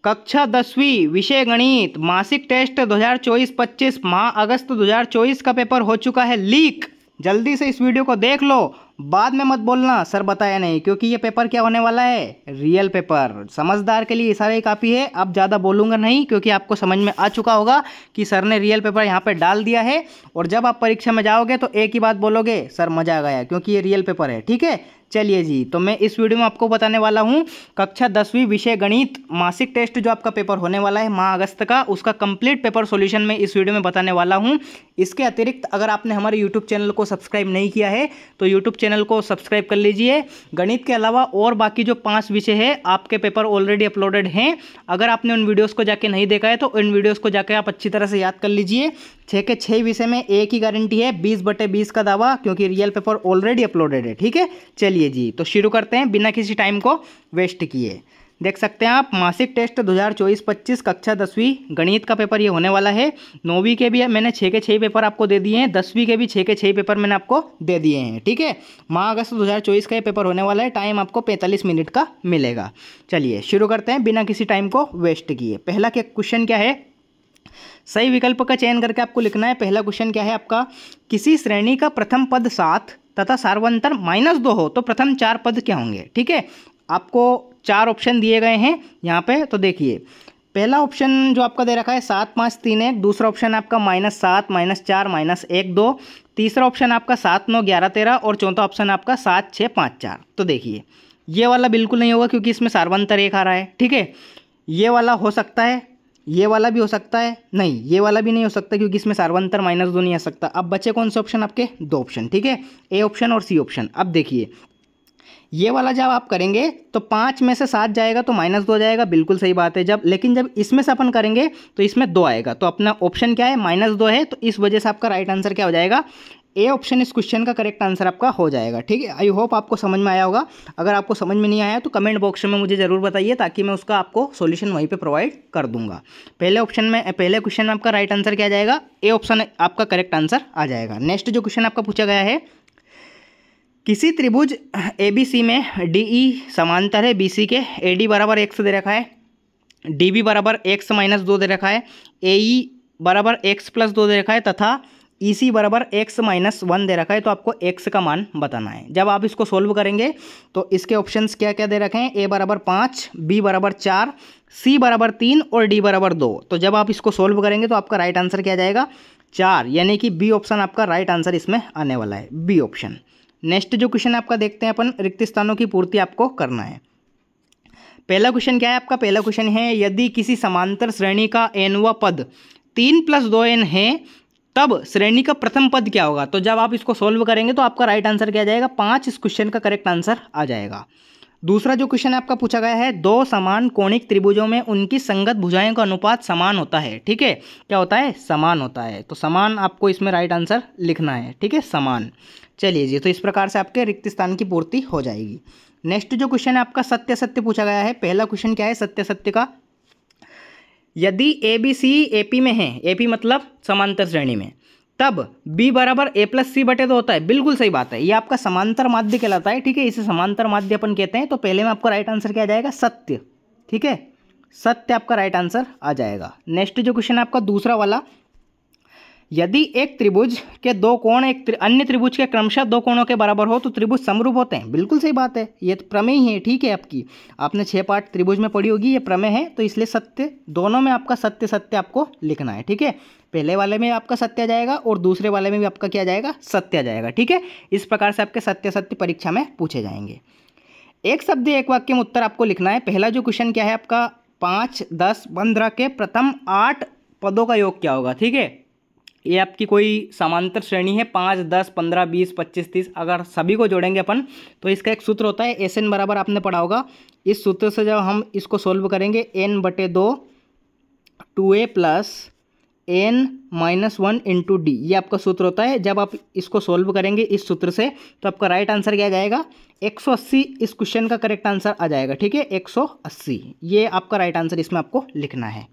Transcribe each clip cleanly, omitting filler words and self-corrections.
कक्षा 10वीं विषय गणित मासिक टेस्ट 2024-25 माह अगस्त 2024 का पेपर हो चुका है लीक। जल्दी से इस वीडियो को देख लो, बाद में मत बोलना सर बताया नहीं, क्योंकि ये पेपर क्या होने वाला है, रियल पेपर। समझदार के लिए इशारा ही काफ़ी है। अब ज़्यादा बोलूँगा नहीं, क्योंकि आपको समझ में आ चुका होगा कि सर ने रियल पेपर यहाँ पे डाल दिया है। और जब आप परीक्षा में जाओगे तो एक ही बात बोलोगे, सर मज़ा आ गया, क्योंकि ये रियल पेपर है। ठीक है, चलिए जी, तो मैं इस वीडियो में आपको बताने वाला हूँ कक्षा 10वीं विषय गणित मासिक टेस्ट जो आपका पेपर होने वाला है माह अगस्त का, उसका कंप्लीट पेपर सॉल्यूशन मैं इस वीडियो में बताने वाला हूँ। इसके अतिरिक्त अगर आपने हमारे यूट्यूब चैनल को सब्सक्राइब नहीं किया है तो यूट्यूब चैनल को सब्सक्राइब कर लीजिए। गणित के अलावा और बाकी जो 5 विषय है आपके पेपर ऑलरेडी अपलोडेड हैं। अगर आपने उन वीडियोज़ को जाके नहीं देखा है तो उन वीडियोज़ को जाके आप अच्छी तरह से याद कर लीजिए। 6 के 6 विषय में एक ही गारंटी है, 20/20 का दावा, क्योंकि रियल पेपर ऑलरेडी अपलोडेड है। ठीक है, चलिए जी, तो शुरू करते हैं बिना किसी टाइम को वेस्ट किए। देख सकते हैं आप, मासिक टेस्ट 2024-25 कक्षा 10वीं गणित का पेपर ये होने वाला है। 9वीं के भी मैंने 6 के 6 पेपर आपको दे दिए हैं, 10वीं के भी 6 के 6 पेपर मैंने आपको दे दिए हैं। ठीक है, माह अगस्त 2024 का ये पेपर होने वाला है। टाइम आपको 45 मिनट का मिलेगा। चलिए शुरू करते हैं बिना किसी टाइम को वेस्ट किए। पहला क्वेश्चन क्या है, सही विकल्प का चयन करके आपको लिखना है। पहला क्वेश्चन क्या है आपका, किसी श्रेणी का प्रथम पद 7 तथा सार्वंतर -2 हो तो प्रथम 4 पद क्या होंगे। ठीक है, आपको 4 ऑप्शन दिए गए हैं यहाँ पे, तो देखिए पहला ऑप्शन जो आपका दे रखा है 7 5 3 1, दूसरा ऑप्शन आपका -7 -4 -1 2, तीसरा ऑप्शन आपका 7 9 11 13 और चौथा ऑप्शन आपका 7 6 5 4। तो देखिए ये वाला बिल्कुल नहीं होगा, क्योंकि इसमें सार्वंतर 1 आ रहा है। ठीक है, ये वाला हो सकता है, ये वाला भी हो सकता है, नहीं ये वाला भी नहीं हो सकता, क्योंकि इसमें सार्वंतर -2 नहीं आ सकता। अब बचे कौन से ऑप्शन आपके, 2 ऑप्शन। ठीक है, ए ऑप्शन और सी ऑप्शन। अब देखिए ये वाला जब आप करेंगे तो 5 में से 7 जाएगा तो -2 जाएगा, बिल्कुल सही बात है। लेकिन जब इसमें से अपन करेंगे तो इसमें 2 आएगा, तो अपना ऑप्शन क्या है, -2 है। तो इस वजह से आपका राइट आंसर क्या हो जाएगा, ए ऑप्शन इस क्वेश्चन का करेक्ट आंसर आपका हो जाएगा। ठीक है, आई होप आपको समझ में आया होगा। अगर आपको समझ में नहीं आया तो कमेंट बॉक्स में मुझे ज़रूर बताइए, ताकि मैं उसका आपको सॉल्यूशन वहीं पे प्रोवाइड कर दूंगा। पहले क्वेश्चन में आपका राइट आंसर क्या आ जाएगा, ए ऑप्शन आपका करेक्ट आंसर आ जाएगा। नेक्स्ट जो क्वेश्चन आपका पूछा गया है, किसी त्रिभुज ABC में DE समांतर है BC के, AD बराबर x दे रखा है, DB बराबर x -2 दे रखा है, AE बराबर x + 2 दे रखा है तथा EC बराबर x -1 दे रखा है। तो आपको x का मान बताना है। जब आप इसको सोल्व करेंगे तो इसके ऑप्शंस क्या क्या दे रखे हैं, A बराबर 5, B बराबर 4, C बराबर 3 और D बराबर 2। तो जब आप इसको सोल्व करेंगे तो आपका राइट आंसर क्या आ जाएगा, 4, यानी कि बी ऑप्शन आपका राइट आंसर इसमें आने वाला है, बी ऑप्शन। नेक्स्ट जो क्वेश्चन आपका देखते हैं अपन, रिक्त स्थानों की पूर्ति आपको करना है। पहला क्वेश्चन क्या है आपका, पहला क्वेश्चन है यदि किसी समांतर श्रेणी का nवां पद 3 + 2n है तब श्रेणी का प्रथम पद क्या होगा। तो जब आप इसको सोल्व करेंगे तो आपका राइट आंसर क्या आ जाएगा, 5 इस क्वेश्चन का करेक्ट आंसर आ जाएगा। दूसरा जो क्वेश्चन आपका पूछा गया है, 2 समान कोणिक त्रिभुजों में उनकी संगत भुजाएं का अनुपात समान होता है। ठीक है, क्या होता है, समान होता है। तो समान आपको इसमें राइट आंसर लिखना है। ठीक है, समान। चलिए जी, तो इस प्रकार से आपके रिक्त स्थान की पूर्ति हो जाएगी। नेक्स्ट जो क्वेश्चन है आपका सत्य सत्य पूछा गया है। पहला क्वेश्चन क्या है सत्य सत्य का, यदि ABC AP में है, AP मतलब समांतर श्रेणी में, तब B बराबर A + C/2 होता है। बिल्कुल सही बात है, ये आपका समांतर माध्य कहलाता है। ठीक है, इसे समांतर माध्य अपन कहते हैं। तो पहले में आपका राइट आंसर क्या आ जाएगा, सत्य। ठीक है, सत्य आपका राइट आंसर आ जाएगा। नेक्स्ट जो क्वेश्चन है आपका दूसरा वाला, यदि एक त्रिभुज के 2 कोण एक अन्य त्रिभुज के क्रमशः 2 कोणों के बराबर हो तो त्रिभुज समरूप होते हैं। बिल्कुल सही बात है, ये तो प्रमेय ही है। ठीक है, आपने 6 पार्ट त्रिभुज में पढ़ी होगी, ये प्रमेय है। तो इसलिए सत्य, दोनों में आपका सत्य सत्य आपको लिखना है। ठीक है, पहले वाले में आपका सत्य आ जाएगा और दूसरे वाले में भी आपका क्या आ जाएगा, सत्य आ जाएगा। ठीक है, इस प्रकार से आपके सत्य सत्य परीक्षा में पूछे जाएंगे। एक शब्द एक वाक्य में उत्तर आपको लिखना है। पहला जो क्वेश्चन क्या है आपका, 5 10 15 के प्रथम 8 पदों का योग क्या होगा। ठीक है, ये आपकी कोई समांतर श्रेणी है, 5 10 15 20 25 30, अगर सभी को जोड़ेंगे अपन तो इसका एक सूत्र होता है, SN बराबर आपने पढ़ा होगा। इस सूत्र से जब हम इसको सोल्व करेंगे, n/2 2a + n - 1 × d, ये आपका सूत्र होता है। जब आप इसको सोल्व करेंगे इस सूत्र से तो आपका राइट आंसर क्या आ जाएगा, 180 इस क्वेश्चन का करेक्ट आंसर आ जाएगा। ठीक है, 180 ये आपका राइट आंसर इसमें आपको लिखना है।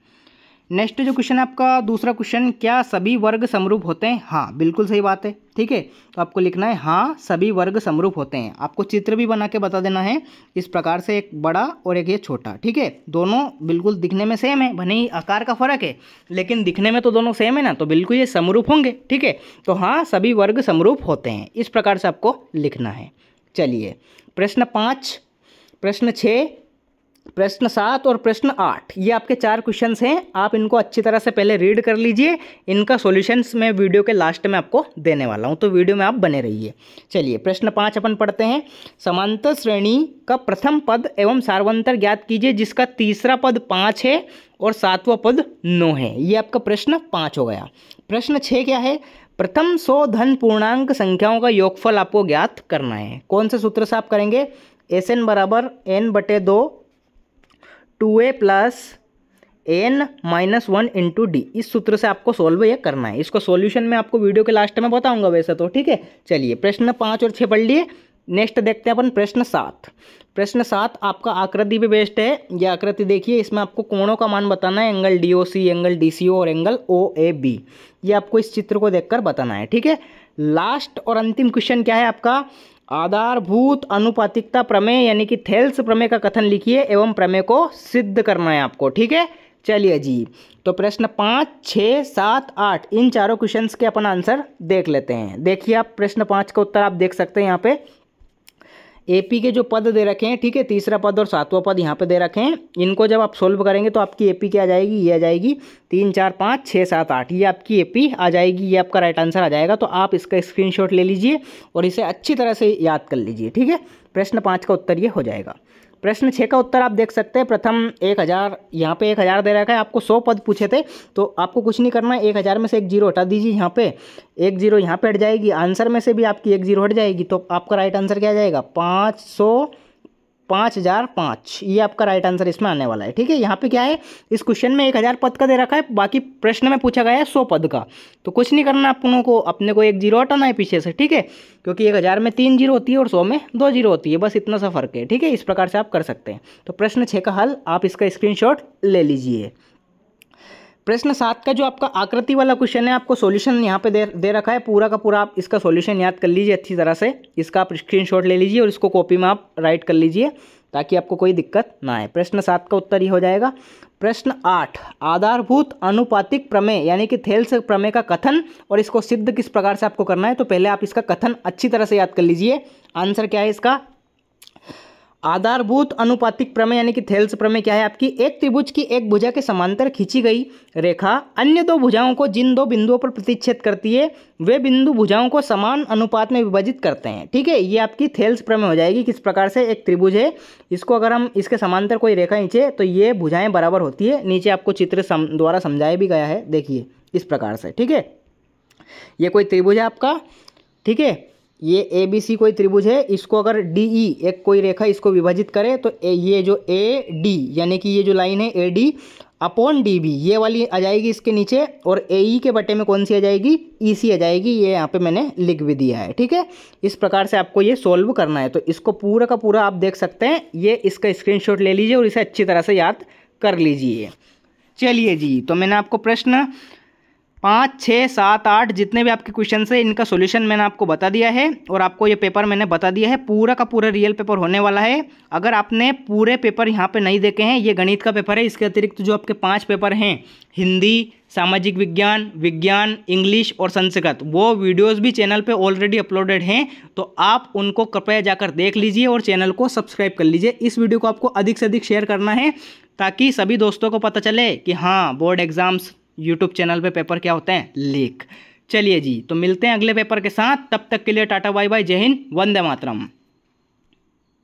नेक्स्ट जो क्वेश्चन है आपका दूसरा क्वेश्चन, क्या सभी वर्ग समरूप होते हैं? हाँ, बिल्कुल सही बात है। ठीक है, तो आपको लिखना है हाँ सभी वर्ग समरूप होते हैं। आपको चित्र भी बना के बता देना है इस प्रकार से, एक बड़ा और एक ये छोटा। ठीक है, दोनों बिल्कुल दिखने में सेम है, भले ही आकार का फर्क है लेकिन दिखने में तो दोनों सेम है ना, तो बिल्कुल ये समरूप होंगे। ठीक है, तो हाँ सभी वर्ग समरूप होते हैं, इस प्रकार से आपको लिखना है। चलिए प्रश्न 5, प्रश्न 6, प्रश्न 7 और प्रश्न 8, ये आपके 4 क्वेश्चंस हैं। आप इनको अच्छी तरह से पहले रीड कर लीजिए। इनका सॉल्यूशंस मैं वीडियो के लास्ट में आपको देने वाला हूं, तो वीडियो में आप बने रहिए। चलिए प्रश्न 5 अपन पढ़ते हैं। समांतर श्रेणी का प्रथम पद एवं सार्वंतर ज्ञात कीजिए जिसका तीसरा पद 5 है और 7वां पद 9 है। ये आपका प्रश्न 5 हो गया। प्रश्न 6 क्या है? प्रथम 100 धन पूर्णांक संख्याओं का योगफल आपको ज्ञात करना है। कौन से सूत्र से आप करेंगे? SN बराबर n/2 2a plus n-1 into D, इस सूत्र से आपको सोल्व ये करना है। इसको सॉल्यूशन में आपको वीडियो के लास्ट में बताऊंगा वैसे तो। ठीक है, चलिए प्रश्न 5 और 6 पढ़ लिए। नेक्स्ट देखते हैं अपन प्रश्न 7। प्रश्न 7 आपका आकृति पे बेस्ड है। ये आकृति देखिए, इसमें आपको कोणों का मान बताना है, एंगल DOC, एंगल DCO और एंगल OAB। ये आपको इस चित्र को देखकर बताना है। ठीक है, लास्ट और अंतिम क्वेश्चन क्या है आपका? आधारभूत अनुपातिकता प्रमेय यानी कि थेल्स प्रमेय का कथन लिखिए एवं प्रमेय को सिद्ध करना है आपको। ठीक है, चलिए जी, तो प्रश्न 5, 6, 7, 8 इन चारों क्वेश्चंस के अपन आंसर देख लेते हैं। देखिए आप प्रश्न 5 का उत्तर आप देख सकते हैं यहाँ पे AP के जो पद दे रखे हैं। ठीक है, तीसरा पद और 7वां पद यहाँ पे दे रखे हैं। इनको जब आप सोल्व करेंगे तो आपकी AP क्या आ जाएगी? ये आ जाएगी 3, 4, 5, 6, 7, 8, ये आपकी AP आ जाएगी। ये आपका राइट आंसर आ जाएगा। तो आप इसका स्क्रीनशॉट ले लीजिए और इसे अच्छी तरह से याद कर लीजिए। ठीक है, प्रश्न 5 का उत्तर ये हो जाएगा। प्रश्न 6 का उत्तर आप देख सकते हैं। प्रथम 1000, यहाँ पे 1000 दे रखा है। आपको 100 पद पूछे थे तो आपको कुछ नहीं करना है, 1000 में से एक जीरो हटा दीजिए। यहाँ पे एक जीरो यहाँ पे हट जाएगी, आंसर में से भी आपकी एक जीरो हट जाएगी। तो आपका राइट आंसर क्या आ जाएगा? 5005, ये आपका राइट आंसर इसमें आने वाला है। ठीक है, यहाँ पे क्या है, इस क्वेश्चन में 1000 पद का दे रखा है, बाकी प्रश्न में पूछा गया है 100 पद का। तो कुछ नहीं करना अपने को एक जीरो हटाना है पीछे से। ठीक है, क्योंकि 1000 में 3 जीरो होती है और 100 में 2 जीरो होती है, बस इतना सा फर्क है। ठीक है, इस प्रकार से आप कर सकते हैं। तो प्रश्न 6 का हल आप इसका स्क्रीनशॉट ले लीजिए। प्रश्न 7 का जो आपका आकृति वाला क्वेश्चन है, आपको सॉल्यूशन यहाँ पे दे रखा है पूरा का पूरा। आप इसका सॉल्यूशन याद कर लीजिए अच्छी तरह से। इसका आप स्क्रीनशॉट ले लीजिए और इसको कॉपी में आप राइट कर लीजिए ताकि आपको कोई दिक्कत ना आए। प्रश्न 7 का उत्तर ही हो जाएगा। प्रश्न 8, आधारभूत अनुपातिक प्रमेय यानी कि थेल्स प्रमेय का कथन और इसको सिद्ध किस प्रकार से आपको करना है। तो पहले आप इसका कथन अच्छी तरह से याद कर लीजिए। आंसर क्या है इसका? आधारभूत अनुपातिक प्रमेय यानी कि थेल्स प्रमेय क्या है आपकी? एक त्रिभुज की एक भुजा के समांतर खींची गई रेखा अन्य दो भुजाओं को जिन दो बिंदुओं पर प्रतिच्छेद करती है वे बिंदु भुजाओं को समान अनुपात में विभाजित करते हैं। ठीक है, ये आपकी थेल्स प्रमेय हो जाएगी। किस प्रकार से? एक त्रिभुज है, इसको अगर हम इसके समांतर कोई रेखा खींचे तो ये भुजाएं बराबर होती है। नीचे आपको चित्र द्वारा समझाया भी गया है, देखिए इस प्रकार से। ठीक है, ये कोई त्रिभुज है आपका। ठीक है, ये ABC कोई त्रिभुज है, इसको अगर DE एक कोई रेखा इसको विभाजित करे तो ये जो AD यानी कि ये जो लाइन है AD अपॉन DB ये वाली आ जाएगी इसके नीचे, और AE के बटे में कौन सी आ जाएगी? EC आ जाएगी। ये यहाँ पे मैंने लिख भी दिया है। ठीक है, इस प्रकार से आपको ये सोल्व करना है। तो इसको पूरा का पूरा आप देख सकते हैं। ये इसका स्क्रीनशॉट ले लीजिए और इसे अच्छी तरह से याद कर लीजिए। चलिए जी, तो मैंने आपको प्रश्न 5, 6, 7, 8 जितने भी आपके क्वेश्चन है इनका सॉल्यूशन मैंने आपको बता दिया है और आपको ये पेपर मैंने बता दिया है। पूरा का पूरा रियल पेपर होने वाला है। अगर आपने पूरे पेपर यहाँ पे नहीं देखे हैं, ये गणित का पेपर है, इसके अतिरिक्त जो आपके 5 पेपर हैं हिंदी, सामाजिक विज्ञान, विज्ञान, इंग्लिश और संस्कृत, वो वीडियोस भी चैनल पे ऑलरेडी अपलोडेड हैं। तो आप उनको कृपया जाकर देख लीजिए और चैनल को सब्सक्राइब कर लीजिए। इस वीडियो को आपको अधिक से अधिक शेयर करना है ताकि सभी दोस्तों को पता चले कि हाँ बोर्ड एग्जाम्स यूट्यूब चैनल पे पेपर क्या होते हैं, लीक। चलिए जी, तो मिलते हैं अगले पेपर के साथ। तब तक के लिए टाटा बाय बाय, जय हिंद, वंदे मातरम।